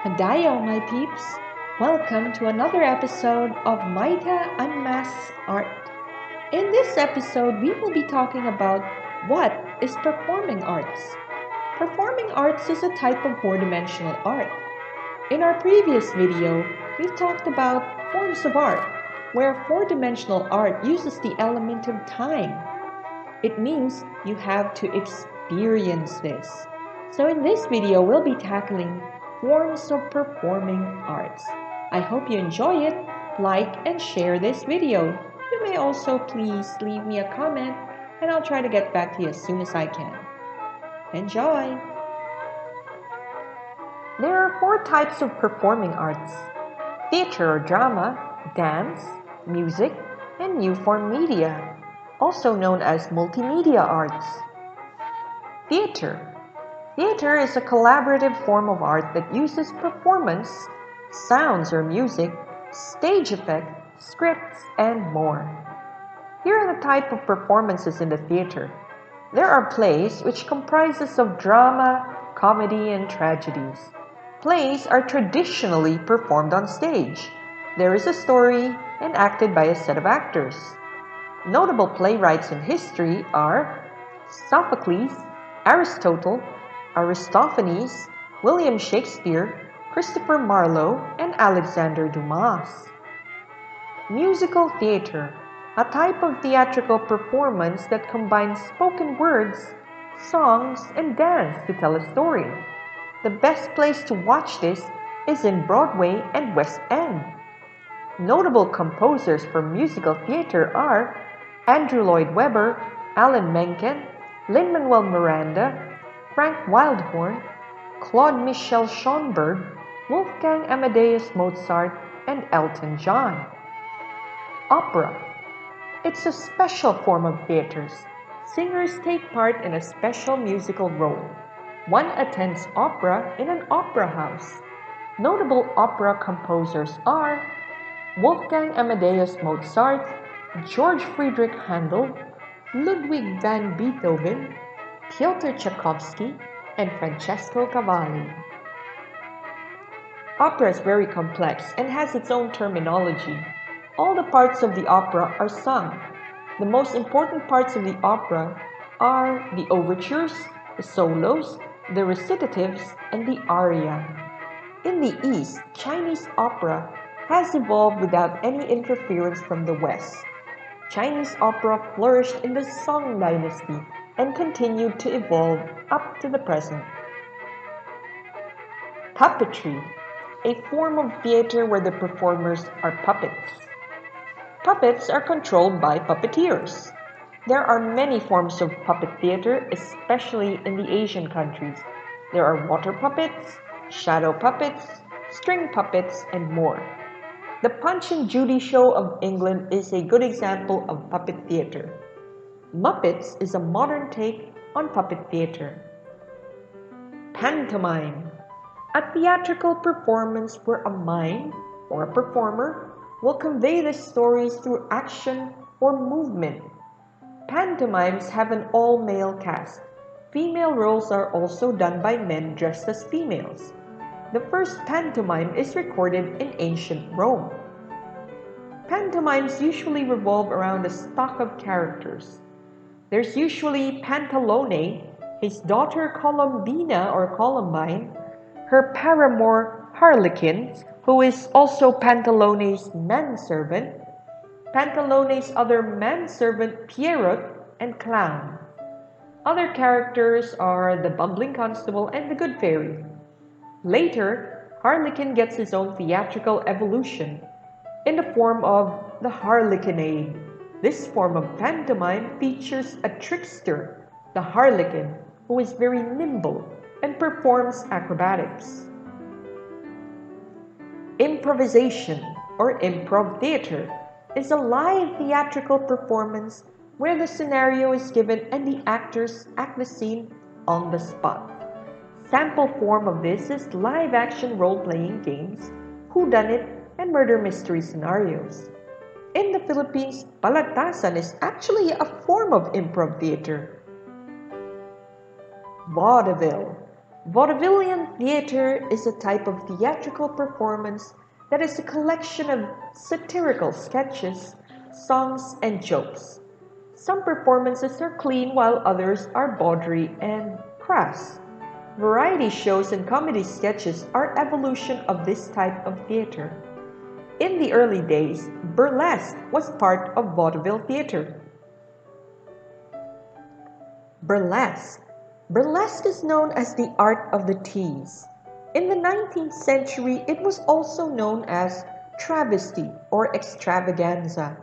Madayaw, my peeps! Welcome to another episode of Maita Unmasks Art. In this episode, we will be talking about what is performing arts. Performing arts is a type of four-dimensional art. In our previous video, we talked about forms of art, where four-dimensional art uses the element of time. It means you have to experience this. So in this video, we'll be tackling forms of performing arts. I hope you enjoy it, like and share this video. You may also please leave me a comment and I'll try to get back to you as soon as I can. Enjoy! There are four types of performing arts: theater or drama, dance, music, and new form media, also known as multimedia arts. Theater. Theater is a collaborative form of art that uses performance, sounds or music, stage effect, scripts, and more. Here are the type of performances in the theater. There are plays, which comprises of drama, comedy, and tragedies. Plays are traditionally performed on stage. There is a story and acted by a set of actors. Notable playwrights in history are Sophocles, Aristotle, Aristophanes, William Shakespeare, Christopher Marlowe, and Alexander Dumas. Musical theater, a type of theatrical performance that combines spoken words, songs, and dance to tell a story. The best place to watch this is in Broadway and West End. Notable composers for musical theater are Andrew Lloyd Webber, Alan Menken, Lin-Manuel Miranda, Frank Wildhorn, Claude Michel Schoenberg, Wolfgang Amadeus Mozart, and Elton John. Opera. It's a special form of theaters. Singers take part in a special musical role. One attends opera in an opera house. Notable opera composers are Wolfgang Amadeus Mozart, George Friedrich Handel, Ludwig van Beethoven, Pyotr Tchaikovsky, and Francesco Cavalli. Opera is very complex and has its own terminology. All the parts of the opera are sung. The most important parts of the opera are the overtures, the solos, the recitatives, and the aria. In the East, Chinese opera has evolved without any interference from the West. Chinese opera flourished in the Song Dynasty and continued to evolve up to the present. Puppetry, a form of theater where the performers are puppets. Puppets are controlled by puppeteers. There are many forms of puppet theater, especially in the Asian countries. There are water puppets, shadow puppets, string puppets, and more. The Punch and Judy show of England is a good example of puppet theater. Muppets is a modern take on puppet theater. Pantomime, a theatrical performance where a mime or a performer will convey the stories through action or movement. Pantomimes have an all-male cast. Female roles are also done by men dressed as females. The first pantomime is recorded in ancient Rome. Pantomimes usually revolve around a stock of characters. There's usually Pantalone, his daughter Columbina or Columbine, her paramour Harlequin, who is also Pantalone's manservant, Pantalone's other manservant Pierrot, and Clown. Other characters are the bumbling constable and the good fairy. Later, Harlequin gets his own theatrical evolution in the form of the Harlequinade. This form of pantomime features a trickster, the Harlequin, who is very nimble and performs acrobatics. Improvisation, or improv theater, is a live theatrical performance where the scenario is given and the actors act the scene on the spot. Sample form of this is live-action role-playing games, whodunit, and murder mystery scenarios. In the Philippines, palatasan is actually a form of improv theater. Vaudeville. Vaudevillian theatre is a type of theatrical performance that is a collection of satirical sketches, songs, and jokes. Some performances are clean while others are bawdry and crass. Variety shows and comedy sketches are evolution of this type of theatre. In the early days, burlesque was part of vaudeville theatre. Burlesque. Burlesque is known as the art of the tease. In the 19th century, it was also known as travesty or extravaganza.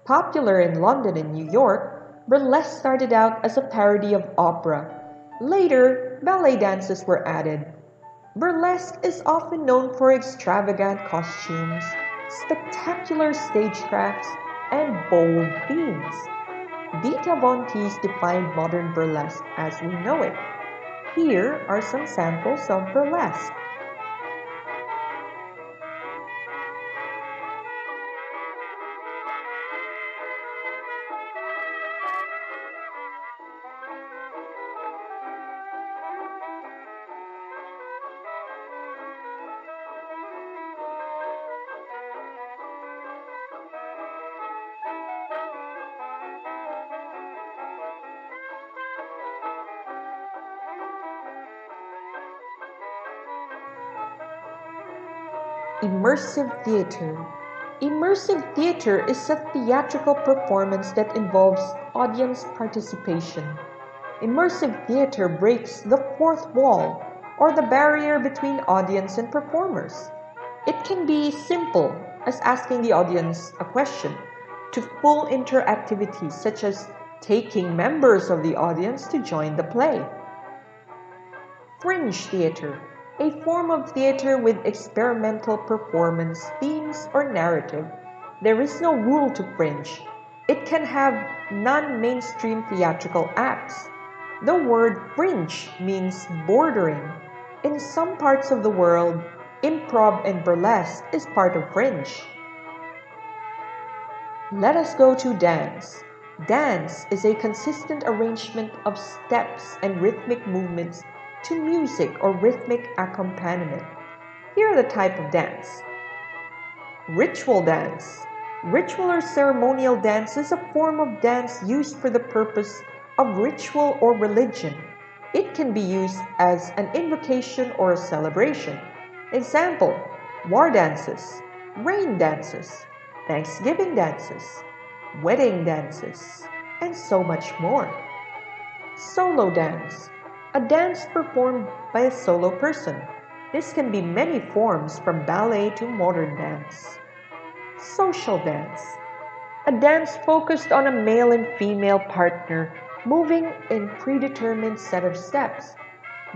Popular in London and New York, burlesque started out as a parody of opera. Later, ballet dances were added. Burlesque is often known for extravagant costumes, spectacular stagecrafts, and bold themes. Dita Von Teese defined modern burlesque as we know it. Here are some samples of burlesque. Immersive Theatre. Immersive theatre is a theatrical performance that involves audience participation. Immersive theatre breaks the fourth wall, or the barrier between audience and performers. It can be simple as asking the audience a question, to full interactivity such as taking members of the audience to join the play. Fringe Theatre, a form of theatre with experimental performance, themes, or narrative. There is no rule to fringe. It can have non-mainstream theatrical acts. The word fringe means bordering. In some parts of the world, improv and burlesque is part of fringe. Let us go to dance. Dance is a consistent arrangement of steps and rhythmic movements to music or rhythmic accompaniment. Here are the type of dance. Ritual dance. Ritual or ceremonial dance is a form of dance used for the purpose of ritual or religion. It can be used as an invocation or a celebration. Example, war dances, rain dances, Thanksgiving dances, wedding dances, and so much more. Solo dance. A dance performed by a solo person. This can be many forms from ballet to modern dance. Social dance. A dance focused on a male and female partner moving in predetermined set of steps.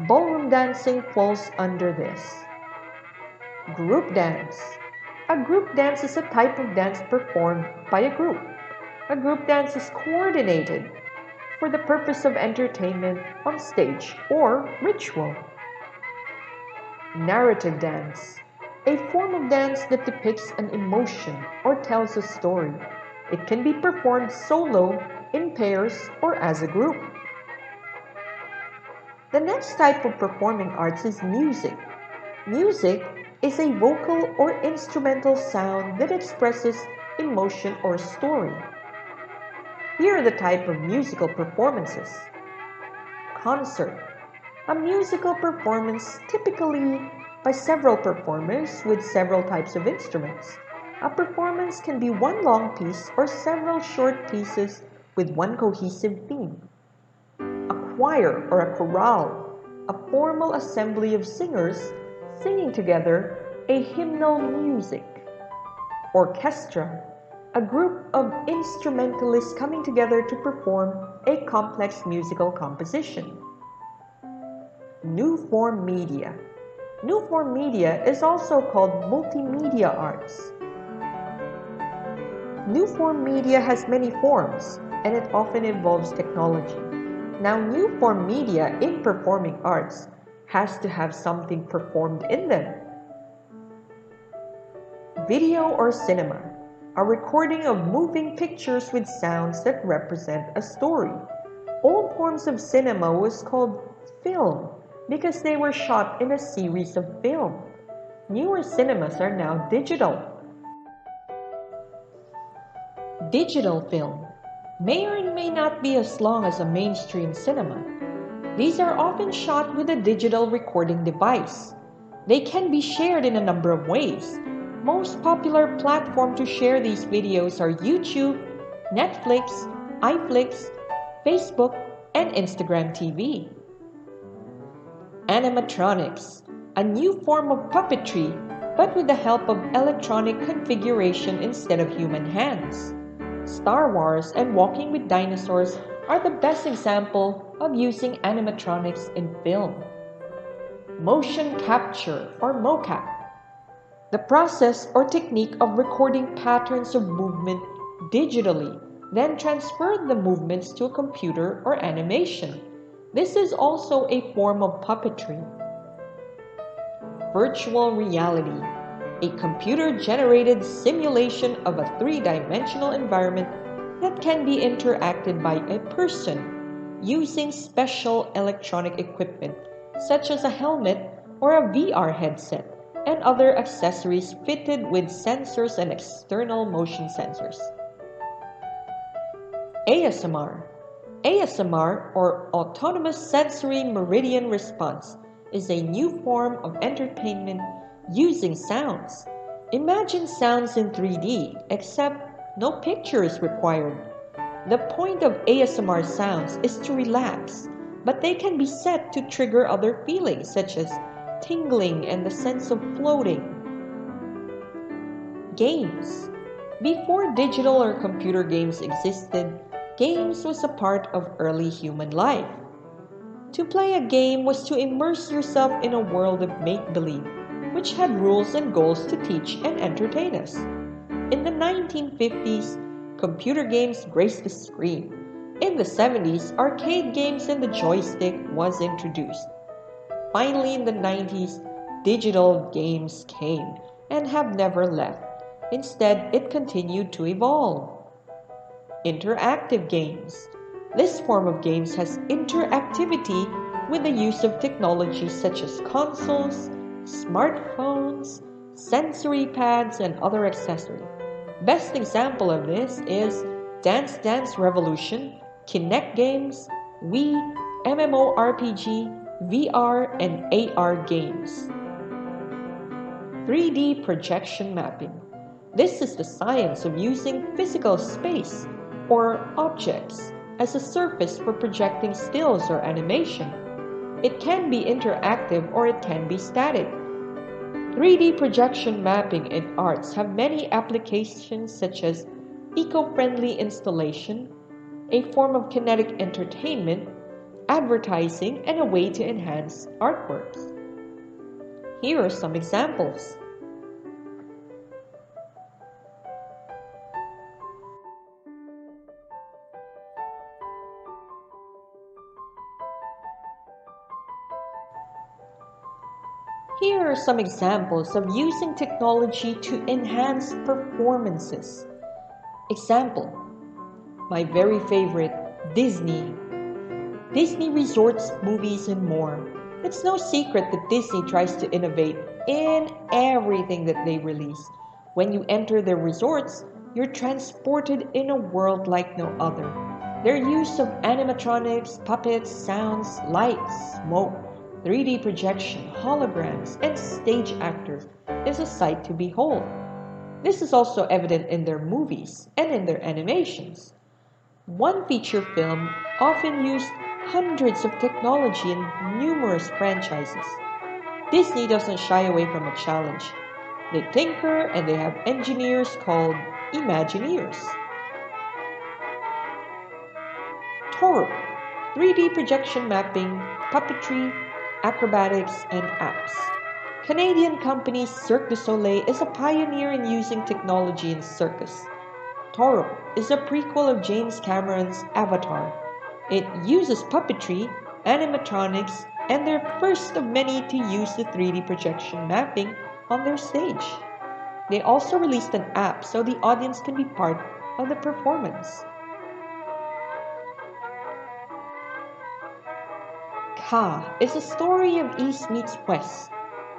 Ballroom dancing falls under this. Group dance. A group dance is a type of dance performed by a group. A group dance is coordinated for the purpose of entertainment on stage or ritual. Narrative dance. A form of dance that depicts an emotion or tells a story. It can be performed solo, in pairs, or as a group. The next type of performing arts is music. Music is a vocal or instrumental sound that expresses emotion or story. Here are the type of musical performances. Concert. A musical performance typically by several performers with several types of instruments. A performance can be one long piece or several short pieces with one cohesive theme. A choir or a chorale, a formal assembly of singers singing together a hymnal music. Orchestra. A group of instrumentalists coming together to perform a complex musical composition. New form media. New form media is also called multimedia arts. New form media has many forms, and it often involves technology. Now, new form media in performing arts has to have something performed in them. Video or cinema. A recording of moving pictures with sounds that represent a story. Old forms of cinema was called film. because they were shot in a series of film. Newer cinemas are now digital. Digital film may or may not be as long as a mainstream cinema. These are often shot with a digital recording device. They can be shared in a number of ways. Most popular platforms to share these videos are YouTube, Netflix, iFlix, Facebook, and Instagram TV. Animatronics, a new form of puppetry, but with the help of electronic configuration instead of human hands. Star Wars and Walking with Dinosaurs are the best example of using animatronics in film. Motion capture or mocap, the process or technique of recording patterns of movement digitally, then transfer the movements to a computer or animation. This is also a form of puppetry. Virtual reality, a computer-generated simulation of a three-dimensional environment that can be interacted by a person using special electronic equipment such as a helmet or a VR headset and other accessories fitted with sensors and external motion sensors. ASMR. ASMR, or Autonomous Sensory Meridian Response, is a new form of entertainment using sounds. Imagine sounds in 3D, except no picture is required. The point of ASMR sounds is to relax, but they can be set to trigger other feelings such as tingling and the sense of floating. Games. Before digital or computer games existed, games was a part of early human life. To play a game was to immerse yourself in a world of make-believe, which had rules and goals to teach and entertain us. In the 1950s, computer games graced the screen. In the 70s, arcade games and the joystick was introduced. Finally, in the 90s, digital games came and have never left. Instead, it continued to evolve. Interactive games. This form of games has interactivity with the use of technology such as consoles, smartphones, sensory pads, and other accessories. Best example of this is Dance Dance Revolution, Kinect games, Wii, MMORPG, VR, and AR games. 3D projection mapping. This is the science of using physical space or objects as a surface for projecting stills or animation. It can be interactive or it can be static. 3D projection mapping in arts have many applications such as eco-friendly installation, a form of kinetic entertainment, advertising, and a way to enhance artworks. Here are some examples. Here are some examples of using technology to enhance performances. Example, my very favorite, Disney. Disney resorts, movies, and more. It's no secret that Disney tries to innovate in everything that they release. When you enter their resorts, you're transported in a world like no other. Their use of animatronics, puppets, sounds, lights, smoke, 3D projection, holograms, and stage actors is a sight to behold. This is also evident in their movies and in their animations. One feature film often used hundreds of technology in numerous franchises. Disney doesn't shy away from a challenge. They tinker and they have engineers called Imagineers. Toro, 3D projection mapping, puppetry, acrobatics, and apps. Canadian company Cirque du Soleil is a pioneer in using technology in circus. Toro is a prequel of James Cameron's Avatar. It uses puppetry, animatronics, and they're first of many to use the 3D projection mapping on their stage. They also released an app so the audience can be part of the performance. Ka is a story of East meets West.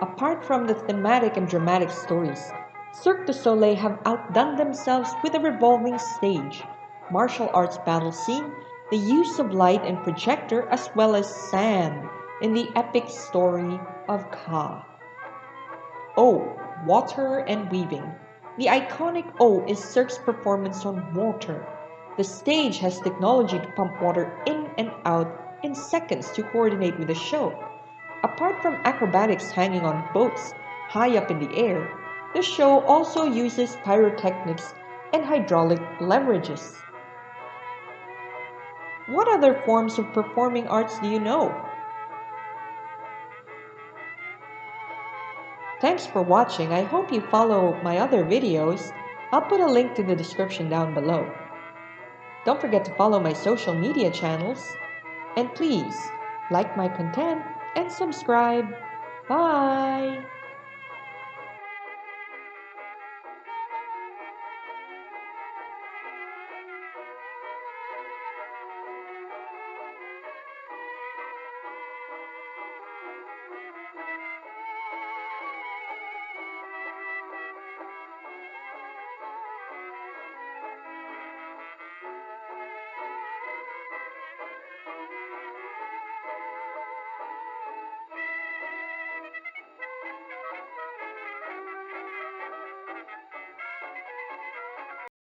Apart from the thematic and dramatic stories, Cirque du Soleil have outdone themselves with a revolving stage, martial arts battle scene, the use of light and projector as well as sand in the epic story of Ka. O, water and weaving. The iconic O is Cirque's performance on water. The stage has technology to pump water in and out in seconds to coordinate with the show. Apart from acrobatics hanging on boats high up in the air, the show also uses pyrotechnics and hydraulic leverages. What other forms of performing arts do you know? Thanks for watching. I hope you follow my other videos. I'll put a link to the description down below. Don't forget to follow my social media channels. And please, like my content and subscribe. Bye!